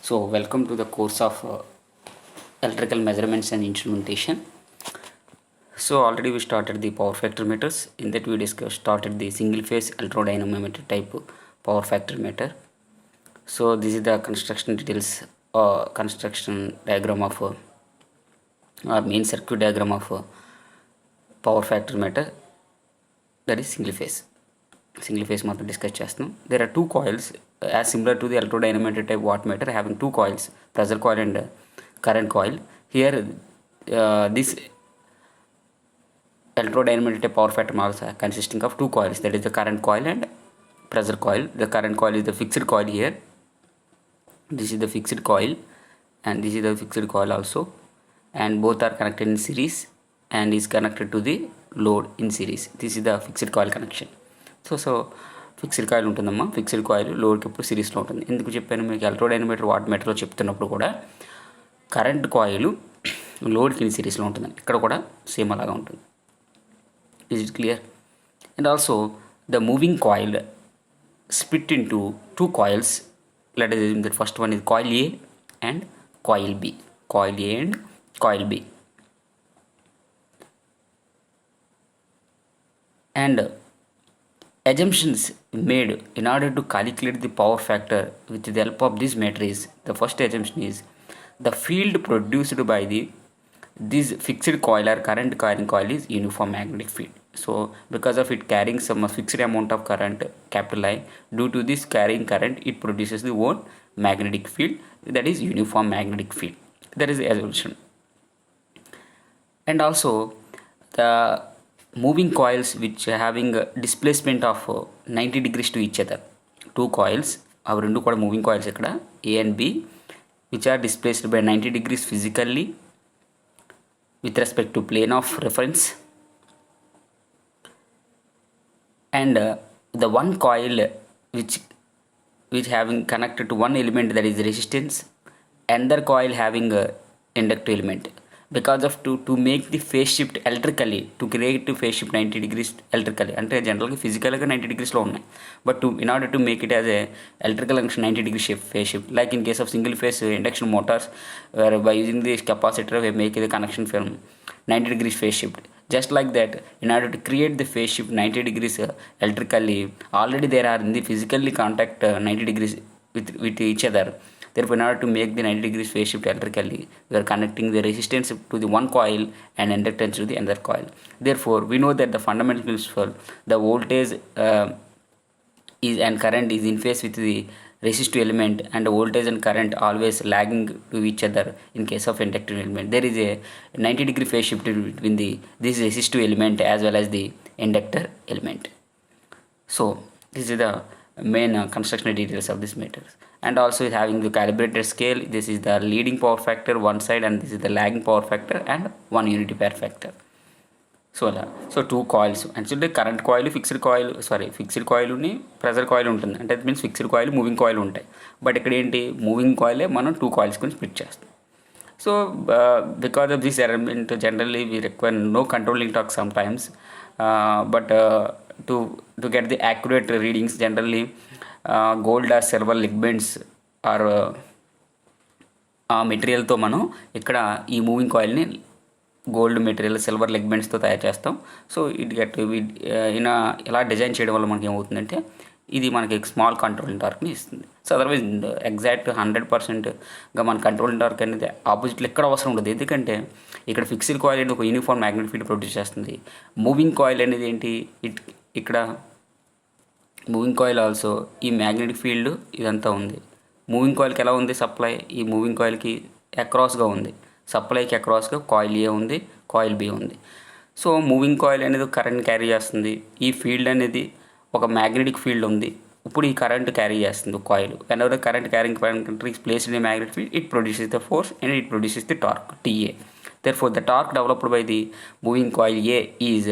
So, welcome to the course of electrical measurements and instrumentation. So, already we started the power factor meters. In that, we started the single phase electrodynamometer type power factor meter. So, this is the construction details, construction diagram of or main circuit diagram of power factor meter, that is single phase. Single phase matter discuss chestunam. There are two coils as similar to the electrodynamometer type wattmeter, having two coils, pressure coil and current coil. Here this electrodynamometer type power factor model consisting of two coils, that is the current coil and pressure coil. The current coil is the fixed coil here. This is the fixed coil and this is the fixed coil also, and both are connected in series and is connected to the load in series. This is the fixed coil connection. So fixed coil ఉంటుందమ్మా. Fixed coil లోడ్కి ఎప్పుడు సిరీస్లో ఉంటుంది. ఎందుకు చెప్పాను మీకు, ఎలక్ట్రోడైనమీటర్ what మీటర్లో చెప్తున్నప్పుడు కూడా current coil లోడ్కి in సిరీస్లో ఉంటుందండి. ఇక్కడ కూడా సేమ్ అలాగా ఉంటుంది. Is it clear? And also the moving coil split in to two coils. Let us assume that first one is coil A and coil B. Coil A and coil B. And assumptions made in order to calculate the power factor with the help of this meter is, the first assumption is the field produced by this fixed coil or current carrying coil is uniform magnetic field. So because of it carrying some fixed amount of current, capital I, due to this carrying current it produces the own magnetic field, that is uniform magnetic field. That is the assumption. And also the moving coils which are having a displacement of 90 degrees to each other. Two coils, our rendu kuda moving coils ikkada A and B, which are displaced by 90 degrees physically with respect to plane of reference. And the one coil which having connected to one element, that is resistance, another coil having a inductive element. Because of to make the phase shift electrically, to create the phase shift 90 degrees electrically, అంటే జనరల్గా ఫిజికల్గా 90 degreesలో ఉన్నాయి, but in order to make it as a electrical function 90 degree phase shift, like in case of single phase induction motors, where by using this capacitor we make the connection from 90 degrees phase shift. Just like that, in order to create the phase shift 90 degrees electrically, already there are in the physically contact 90 degrees with each other. Therefore, in order to make the 90 degrees phase shift electrically, we are connecting the resistance to the one coil and inductance to the another coil. Therefore, we know that the fundamental principle, the voltage is and current is in phase with the resistive element, and the voltage and current always lagging to each other in case of inductive element. There is a 90 degree phase shift between this resistive element as well as the inductor element. So, this is the main construction details of this meters. And also is having the calibrated scale. This is the leading power factor one side, and this is the lagging power factor and one unity power factor. So two coils, actually current coil, fixed coil ని pressure coil ఉంటుంది. అంటే it means fixed coil, moving coil ఉంటాయి. But ఇక్కడ ఏంటి, moving కాయిలే మనం two coils కొని split చేస్తాం. So because of this element generally we require no controlling torque sometimes, but to get the accurate readings, generally gold or silver ligaments or ఆ మెటీరియల్తో మనం ఇక్కడ ఈ మూవింగ్ కాయిల్ని గోల్డ్ మెటీరియల్, సిల్వర్ లిగ్మెంట్స్తో తయారు చేస్తాం. సో ఇట్ గెట్ ఇలా డిజైన్ చేయడం వల్ల మనకి ఏమవుతుందంటే ఇది మనకి స్మాల్ కంట్రోలింగ్ టార్క్ని ఇస్తుంది. సో అదర్వైజ్ ఎగ్జాక్ట్ 100%గా మన కంట్రోలింగ్ టార్క్ అనేది ఆపోజిట్లో ఎక్కడ అవసరం ఉండదు. ఎందుకంటే ఇక్కడ ఫిక్స్డ్ కాయిల్ అనేది ఒక యూనిఫామ్ మ్యాగ్నెటిక్ ఫీల్డ్ ప్రొడ్యూస్ చేస్తుంది. మూవింగ్ కాయిల్ అనేది ఏంటి, ఇక్కడ మూవింగ్ కాయిల్ ఆల్సో ఈ మ్యాగ్నెటిక్ ఫీల్డ్ ఇదంతా ఉంది. మూవింగ్ కాయిల్కి ఎలా ఉంది సప్లై, ఈ మూవింగ్ కాయిల్కి అక్రాస్గా ఉంది. సప్లైకి అక్రాస్గా కాయిల్ ఏ ఉంది, కాయిల్ బి ఉంది. సో మూవింగ్ కాయిల్ అనేది కరెంట్ క్యారీ చేస్తుంది. ఈ ఫీల్డ్ అనేది ఒక మ్యాగ్నెటిక్ ఫీల్డ్ ఉంది. ఇప్పుడు ఈ కరెంట్ క్యారీ చేస్తుంది coil. Whenever current carrying country is placed in a magnetic field, it produces the force and it produces the torque, TA. Therefore, the torque developed by the moving coil A is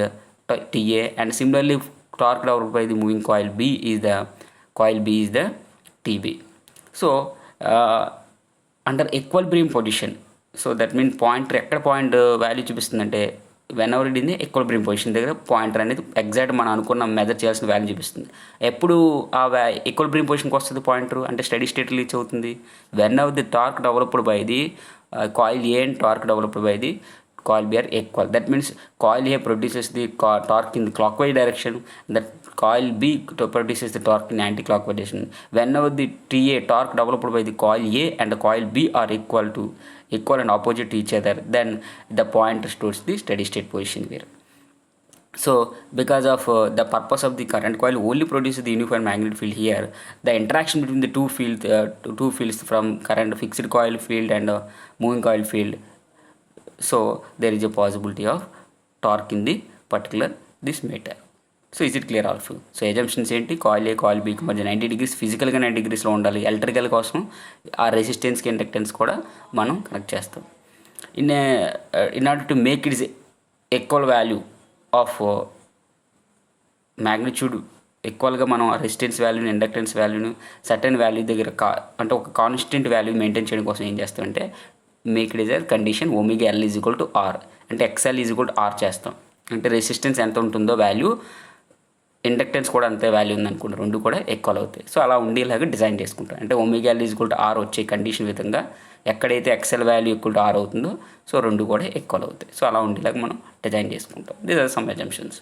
TA, and similarly torque developed by the moving coil B is the TB. So under equilibrium position, so that means point ఎక్కడ point value చూపిస్తుందంటే whenever it in the equilibrium position దగ్గర pointer అనేది exact మనం అనుకున్న measure చేయాల్సిన value చూపిస్తుంది. ఎప్పుడు ఆ ఈక్విలిబ్రియం పొజిషన్కి వస్తుంది పాయింటర్ అంటే స్టడీ స్టేట్ రీచ్ అవుతుంది when ever the torque developed by the coil A and torque developed by the coil B are equal. That means coil A produces the torque in the clockwise direction, that coil B produces the torque in anti-clockwise direction. Whenever the TA torque developed by the coil A and the coil B are equal and opposite to each other, then the pointer stores the steady state position here. So because of the purpose of the current coil only produces the uniform magnetic field here, the interaction between the two fields from current fixed coil field and moving coil field, so there is a possibility of torque in the particular this meter. So is it clear also? So assumptions ఏంటి coil ఏ coil బీకి మధ్య 90 degrees ఫిజికల్గా 90 డిగ్రీస్లో ఉండాలి. Electrical కోసం ఆ రెసిస్టెన్స్కి inductance కూడా మనం connect చేస్తాం. In order to make it is equal value of magnitude ఈక్వల్గా మనం రెసిస్టెన్స్ వాల్యూని ఇండక్టెన్స్ వాల్యూని సర్టెన్ వాల్యూ దగ్గర అంటే ఒక కాన్స్టెంట్ వాల్యూ మెయింటైన్ చేయడం కోసం ఏం చేస్తామంటే make it is a condition omega L is equal to R అంటే XL is equal to R చేస్తాం. అంటే రెసిస్టెన్స్ ఎంత ఉంటుందో వాల్యూ ఇండక్టెన్స్ కూడా అంతే వాల్యూ ఉందనుకుంటాం, రెండు కూడా ఈక్వల్ అవుతాయి. సో అలా ఉండేలాగా డిజైన్ చేసుకుంటాం. అంటే omega L is equal to R వచ్చే కండిషన్ విధంగా ఎక్కడైతే XL value equal to R అవుతుందో సో రెండు కూడా ఈక్వల్ అవుతాయి. సో అలా ఉండేలాగా మనం డిజైన్ చేసుకుంటాం. These are some assumptions.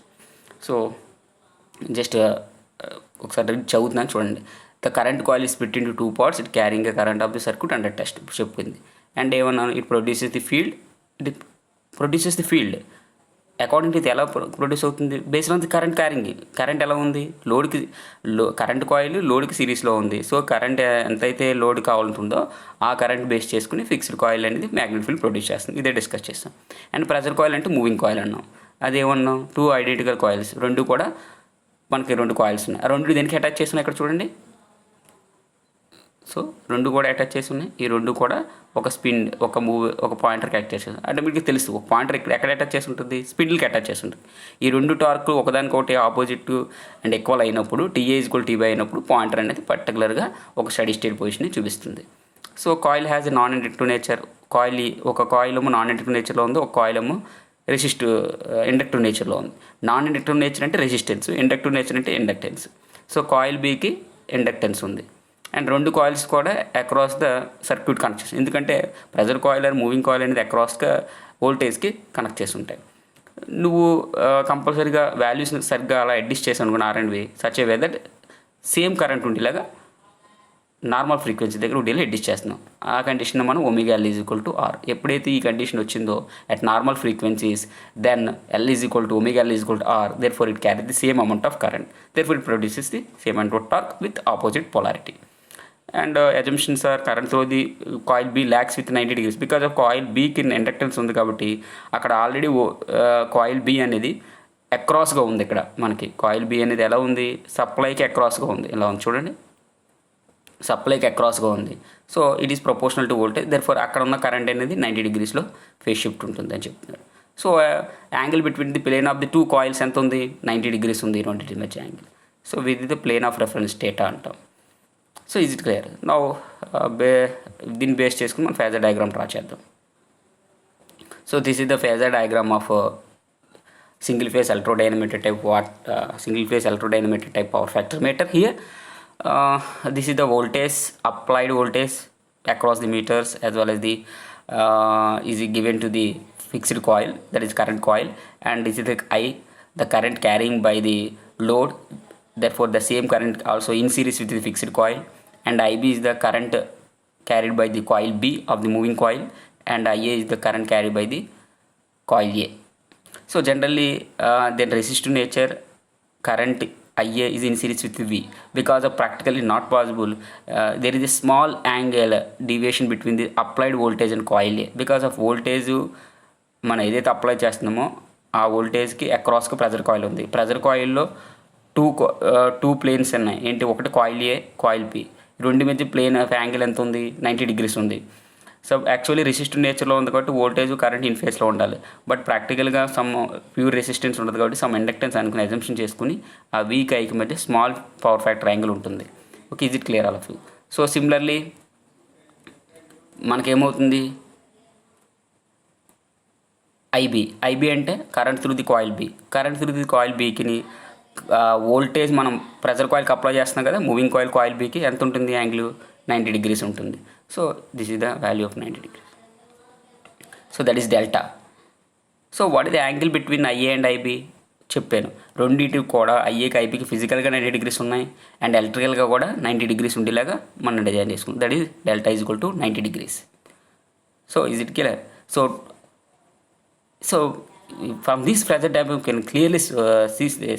So just ఒకసారి చదువుతున్నాను చూడండి. The current coil is split into two parts, it carrying a current of the circuit under test చెప్పింది. అండ్ ఏమన్నాను, it produces the field according to ఇది ఎలా produce అవుతుంది based on the current carrying. Current ఎలా ఉంది లోడ్కి current coil లోడ్కి సిరీస్లో ఉంది. సో కరెంట్ ఎంతైతే లోడ్ కావాలంటుందో ఆ కరెంట్ బేస్ చేసుకుని ఫిక్స్డ్ కాయిల్ అనేది మ్యాగ్నెటిక్ ఫీల్డ్ ప్రొడ్యూస్ చేస్తుంది. ఇదే డిస్కస్ చేస్తాం. అండ్ ప్రెజర్ కాయిల్ అంటే మూవింగ్ కాయిల్ అన్నాం. అదేమన్నాం, టూ ఐడెంటికల్ కాయిల్స్, రెండు కూడా మనకి రెండు కాయిల్స్ ఉన్నాయి. ఆ రెండు దేనికి అటాచ్ చేస్తున్నాయి ఇక్కడ చూడండి. సో రెండు కూడా అటాచ్ చేసి ఉన్నాయి. ఈ రెండు కూడా ఒక స్పిన్ ఒక పాయింటర్కి అటాచ్ చేసి అంటే మీకు తెలుసు ఒక పాయింటర్ ఎక్కడ అటాచ్ చేసి ఉంటుంది, స్పిన్కి అటాచ్ చేసి ఉంటుంది. ఈ రెండు టార్క్ ఒకదానికొకటి ఆపోజిట్ అండ్ ఈక్వల్ అయినప్పుడు టీఏ ఈక్వల్ టీబై అయినప్పుడు పాయింటర్ అనేది పర్టికులర్గా ఒక స్టడీ స్టేట్ పొజిషన్ని చూపిస్తుంది. So coil has a non inductive nature. ఒక కాయిల్ ఏమో నాన్ ఇండక్టివ్ నేచర్లో ఉంది, ఒక కాయిల్ ఏమో ఇండక్టివ్ నేచర్లో ఉంది. నాన్ ఇండక్టివ్ నేచర్ అంటే రెసిస్టెన్స్, ఇండక్టివ్ నేచర్ అంటే ఇండక్టెన్స్. సో కాయిల్ బీకి ఇండక్టెన్స్ ఉంది. అండ్ రెండు కాయిల్స్ కూడా అక్రాస్ ద సర్క్యూట్ కనెక్ట్ చేస్తాయి. ఎందుకంటే pressure coil and moving coil అనేది అక్రాస్గా వోల్టేజ్కి కనెక్ట్ చేసి ఉంటాయి. నువ్వు కంపల్సరీగా వాల్యూస్ సరిగ్గా అలా అడ్జస్ట్ చేసి అనుకున్న R&B such a way that same current ఉండేలాగా నార్మల్ ఫ్రీక్వెన్సీ దగ్గర ఉండేలా అడ్జస్ట్ చేస్తున్నాం. ఆ కండిషన్ మనం omega L is equal to R. ఎప్పుడైతే ఈ కండిషన్ వచ్చిందో at normal frequencies then L is equal to omega L is equal to R, therefore it carry the same amount of current, therefore it produces the same amount of torque with opposite polarity. And assumptions are current through the coil B lags with 90 degrees because of coil B కి inductance ఉంది కాబట్టి అక్కడ already coil B అనేది అక్రాస్గా ఉంది. ఇక్కడ మనకి coil B అనేది ఎలా ఉంది, సప్లైకి అక్రాస్గా ఉంది. ఇలా ఉంది చూడండి, సప్లైకి అక్రాస్గా ఉంది. So it is proportional to voltage, there four అక్కడ ఉన్న కరెంట్ అనేది 90 డిగ్రీస్లో ఫేజ్ షిఫ్ట్ ఉంటుంది అని చెప్తున్నారు. So angle between the plane of the two coils ఎంత ఉంది, 90 డిగ్రీస్ ఉంది రెండింటి మధ్య angle. So with the plane of reference data అంటాం. So is it clear now. దీన్ని బేస్ చేసుకుని మనం ఫేజర్ డయాగ్రామ్ డ్రా చేద్దాం. So this is the phasor diagram of single phase electrodynamometer type power factor meter. Here this is the voltage, applied voltage across the meters as well as the is given to the fixed coil, that is current coil, and this is the I, the current carrying by the load, therefore the same current also in series with the fixed coil, and IB is the current carried by the coil B of the moving coil, and IA is the current carried by the coil A. So generally then resistive nature current IA is in series with V because of practically not possible. There is a small angle deviation between the applied voltage and coil A because of voltage మనం ఏదైతే apply చేస్తున్నామో ఆ వోల్టేజ్కి అక్రాస్గా pressure coil ఉంది. Pressure కాయిల్లో two planes ఉన్నాయి. ఏంటి, ఒకటి coil ఏ, coil P. రెండు మధ్య ప్లేన్ ఆఫ్ యాంగిల్ ఎంత ఉంది, 90 డిగ్రీస్ ఉంది. సో యాక్చువల్లీ రెసిస్టివ్ నేచర్లో ఉంది కాబట్టి వోల్టేజ్ కరెంట్ ఇన్ ఫేస్లో ఉండాలి. బట్ ప్రాక్టికల్గా సమ్ ప్యూర్ రెసిస్టెన్స్ ఉండదు కాబట్టి సమ్ ఇండక్టెన్స్ అనుకుని అజంప్షన్ చేసుకుని ఆ వీక్ ఐకి మధ్య స్మాల్ పవర్ ఫ్యాక్టర్ యాంగిల్ ఉంటుంది. Okay, is it clear all of you? So similarly మనకేమవుతుంది, ఐబీ అంటే current through the coil B. Current through the coil బీకి వోల్టేజ్ మనం ప్రెజర్ కాయిల్కి అప్లై చేస్తున్నాం కదా, మూవింగ్ కాయిల్ బీకి ఎంత ఉంటుంది యాంగిల్? 90 degrees ఉంటుంది. So this is the value of 90 degrees. So that is delta. So what is the angle between IA and IB? చెప్పాను, రెండింటికి కూడా ఐఏకి ఐబీకి ఫిజికల్గా 90 degrees ఉన్నాయి అండ్ ఎలక్ట్రికల్గా కూడా 90 degrees ఉండేలాగా మనం డిజైన్ చేసుకుంటాం. That is delta is equal to 90 degrees. So is it clear? So from this pressure diagram you can clearly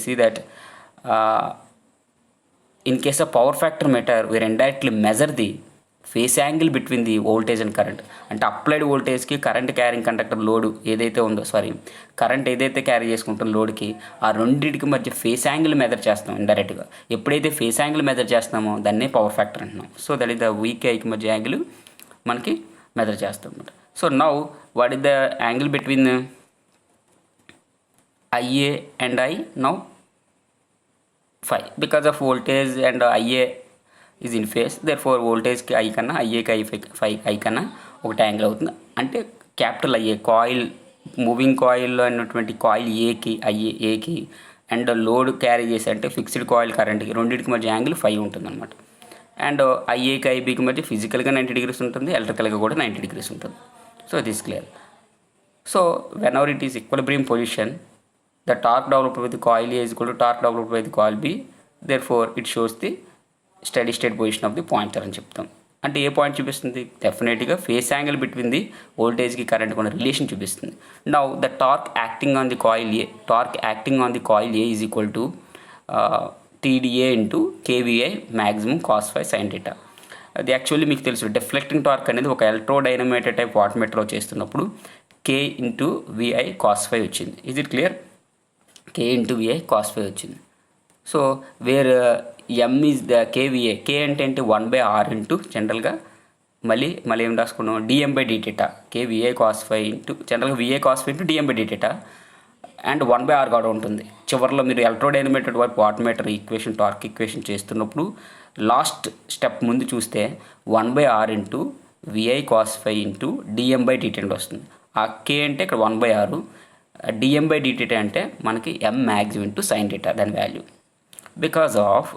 see that in case of power factor meter we indirectly measure the phase angle between the voltage and current. అంటే applied వోల్టేజ్కి current carrying conductor load ఏదైతే ఉందో current ఏదైతే carry చేసుకుంటుందో లోడ్కి ఆ రెండింటికి మధ్య face angle measure చేస్తాం ఇండైరెక్ట్గా. ఎప్పుడైతే ఫేస్ యాంగిల్ మెజర్ చేస్తామో దాన్నే పవర్ ఫ్యాక్టర్ అంటున్నాం. సో దట్ ఈస్ ద వీకేఐకి మధ్య యాంగిల్ మనకి మెజర్ చేస్తాం అనమాట. So now what is the angle between IA and I? Now phi, because of voltage and IA is in phase, therefore voltage కి I కన్నా IAకి phi I కన్నా ఒకటి angle అవుతుంది. అంటే క్యాపిటల్ IA కాయిల్ మూవింగ్ కాయిల్లో అన్నటువంటి కాయిల్ ఏకి and load carry చేసి అంటే ఫిక్స్డ్ కాయిల్ కరెంట్కి రెండింటికి మధ్య యాంగిల్ phi ఉంటుంది అనమాట. అండ్ ఐఏకి ఐబీకి మధ్య ఫిజికల్గా 90 degrees ఉంటుంది, ఎలక్ట్రికల్గా కూడా 90 degrees ఉంటుంది. So this clear. So when ever it is equilibrium position, the torque developed with the coil A is equal to torque developed by the coil B, therefore it shows the steady state position of the pointer అని చెప్తాం. అంటే ఏ point చూపిస్తుంది? డెఫినెట్గా phase angle between the వోల్టేజ్కి కరెంట్కి ఉన్న relation చూపిస్తుంది. Now the torque acting on the coil A is equal to TDA into KVI maximum cos phi sin theta. అది actually మీకు తెలుసు, డిఫ్లెక్టింగ్ టార్క్ అనేది ఒక ఎలక్ట్రోడైనమేటర్ టైప్ వాట్ మీటర్లో చేస్తున్నప్పుడు K into VI cos phi వచ్చింది. Is it clear? K into VI cos phi వచ్చింది. So where M is the KVA. K అంటే ఏంటి? 1/R ఇంటూ జనరల్గా మళ్ళీ ఏం రాసుకున్నాం? dm/dθ. KVA cos phi into జనరల్గా VA cos phi into dm/dθ and 1/R కూడా ఉంటుంది. చివరిలో మీరు ఎలక్ట్రోడైనమేటెడ్ వైపు watt meter equation torque equation చేస్తున్నప్పుడు లాస్ట్ స్టెప్ ముందు చూస్తే 1/R into VI cos phi into dm/dθ వస్తుంది. ఆ K అంటే ఇక్కడ 1/R, dm/dθ అంటే మనకి M maximum into sin theta దాని వాల్యూ. బికాజ్ ఆఫ్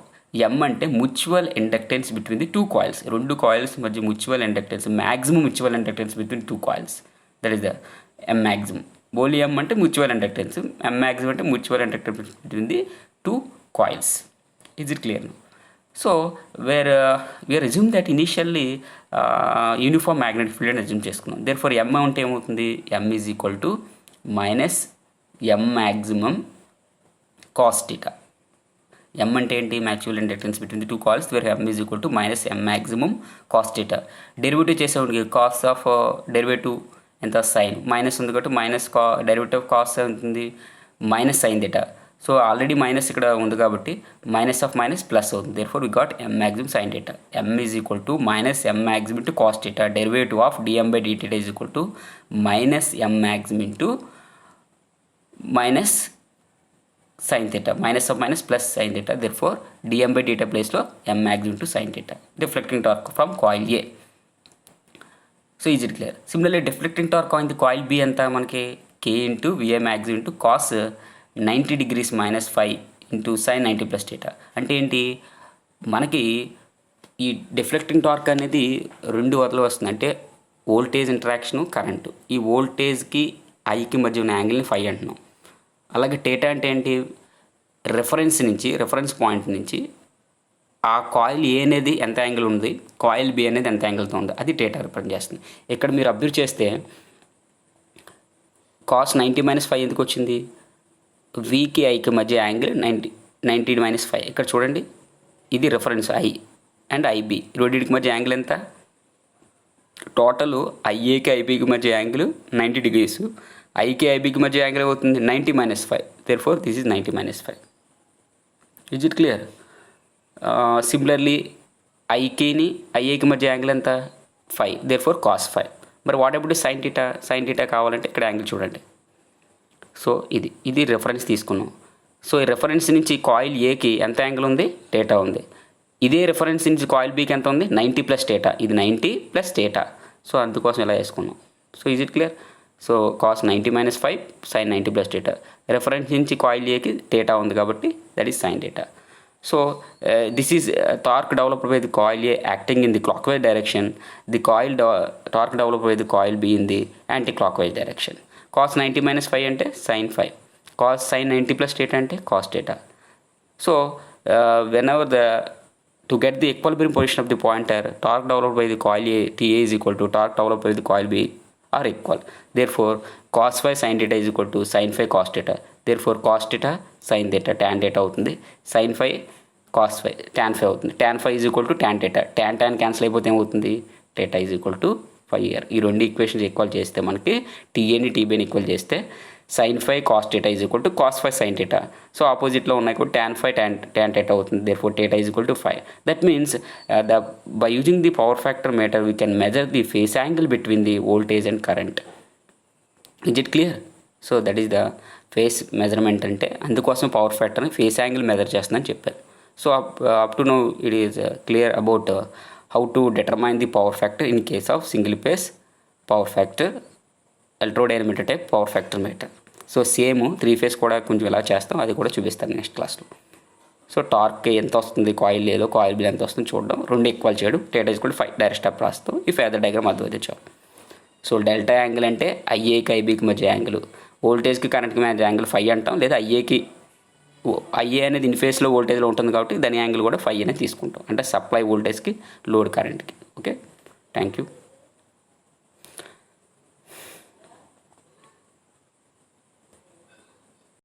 M అంటే mutual inductance between the two coils. రెండు కాయిల్స్ మధ్య mutual inductance, maximum mutual inductance between two coils, that is the M maximum. బోలి M అంటే mutual inductance, M maximum అంటే mutual inductance between the two coils. Is it clear? So where we are assume that initially uniform magnetic field అని assume చేసుకున్నాం. Therefore M అంటే ఏమవుతుంది? M is equal to minus M maximum cos theta. M అంటే ఏంటి? Mutual inductance between the two coils, where M is equal to minus M maximum cos theta. Derivative చేసేవాడికి cos of derivative ఎంత? Sine. Minus ఉంది కాబట్టి minus derivative cos ఉంటుంది minus sine theta. So already minus ఇక్కడ ఉంది కాబట్టి minus of minus plus అవుతుంది. Therefore we got M maximum sine theta. M is equal to minus M maximum into cos theta. Derivative of dm/dθ is equal to minus M maximum into minus sine theta. Minus of minus plus sine theta. Therefore dm/dθ ప్లేస్లో M maximum into sine theta. Deflecting torque from coil A. So is it clear? Similarly deflecting torque on the coil B ఎంత మనకి? K into VI maximum into cos 90 degrees minus 5 into sine 90 plus theta. అంటే ఏంటి? మనకి ఈ deflecting torque అనేది రెండు వదలు వస్తుంది. అంటే వోల్టేజ్ ఇంటరాక్షను, కరెంటు. ఈ వోల్టేజ్కి ఐకి మధ్య ఉన్న యాంగిల్ని phi అంటున్నాం. అలాగే థీటా అంటే ఏంటి? రెఫరెన్స్ పాయింట్ నుంచి ఆ కాయిల్ ఏ అనేది ఎంత యాంగిల్ ఉంది, కాయిల్ బి అనేది ఎంత యాంగిల్తో ఉంది, అది థీటా రిప్రజెంట్ చేస్తుంది. ఇక్కడ మీరు అబ్జర్వ్ చేస్తే కాస్ 90 - 5 ఎందుకు వచ్చింది? వీకి ఐకి మధ్య యాంగిల్ 90 - 5. ఇక్కడ చూడండి, ఇది రిఫరెన్స్ ఐ అండ్ ఐబి, రెండింటికి మధ్య యాంగిల్ ఎంత? టోటల్ ఐఏకి ఐబికి మధ్య యాంగిల్ 90 degrees, ఐకి ఐబికి మధ్య యాంగిల్ అవుతుంది 90 - 5. Therefore this is 90 - 5. Is it clear? Similarly ఐకేని ఐఏకి మధ్య యాంగిల్ ఎంత? 5. Therefore cos 5. మరి వాట్ అబౌట్ సైన్ థీటా కావాలంటే ఇక్కడ యాంగిల్ చూడండి. సో ఇది రెఫరెన్స్ తీసుకున్నాం. సో ఈ రెఫరెన్స్ నుంచి కాయిల్ ఏకి ఎంత యాంగిల్ ఉంది? థీటా ఉంది. ఇదే రెఫరెన్స్ నుంచి కాయిల్ బీకి ఎంత ఉంది? 90 + థీటా. ఇది 90 + థీటా. సో అందుకోసం ఇలా వేసుకున్నాం. So is it clear? So cos 90 minus 5 sine 90 plus theta. Reference నుంచి కాయిల్ ఏకి డేటా ఉంది కాబట్టి that is sine theta. So this is torque developed by the coil A acting in the clock wise direction. The torque developed by the coil B in the anti clock wise direction. Cos 90 minus 5 అంటే sine 5. Cos sine 90 plus theta అంటే cos data. So whenever to get the equilibrium position of the pointer, torque developed by the coil A TA is equal to torque developed by the coil B are equal. Therefore cos phi sin theta is equal to sin phi cos theta. Therefore cos theta sin theta tan theta అవుతుంది, sin phi cos phi tan phi అవుతుంది. tan phi is equal to tan theta. tan cancel అయిపోతే ఏమవుతుంది, theta is equal to phi here. ఈ రెండు equations equal చేస్తే మనకి టీఏని టీబీని equal చేస్తే sin phi cos theta is equal to cos phi sin theta. So ఆపోజిట్లో ఉన్నాయి కూడా tan phi tan theta అవుతుంది. therefore theta is equal to phi. That means by using the power factor meter we can measure the phase angle between the voltage and current. Is it clear? So that is the phase measurement అంటే అందుకోసం power ఫ్యాక్టర్ని phase angle measure చేస్తుందని చెప్పారు. So up to now it is clear about how to determine the power factor in case of single phase power factor electrodynamometer type power factor meter. So same 3 phase కూడా కొంచెం ఎలా చేస్తాం అది కూడా చూపిస్తాను next క్లాస్లో. సో టార్క్ ఎంత వస్తుంది కాయిల్ ఏదో కాయిల్ బిల్ ఎంత వస్తుంది చూడడం, రెండు ఈక్వల్ చేయడం, theta is equal to 5 direct step రాస్తాం. ఈ ఫేజర్ డయాగ్రామ్ అర్థమైతే చాలు. సో డెల్టా యాంగిల్ అంటే ఐఏకి ఐబీకి మధ్య యాంగిల్, వోల్టేజ్కి కరెంట్కి మధ్య యాంగిల్ 5 అంటాం. లేదా ఐఏ అనేది ఇన్ ఫేస్లో వోల్టేజ్లో ఉంటుంది కాబట్టి దాని యాంగిల్ కూడా 5 అనేది తీసుకుంటాం, అంటే సప్లై వోల్టేజ్కి లోడ్ కరెంట్కి. Okay, thank you.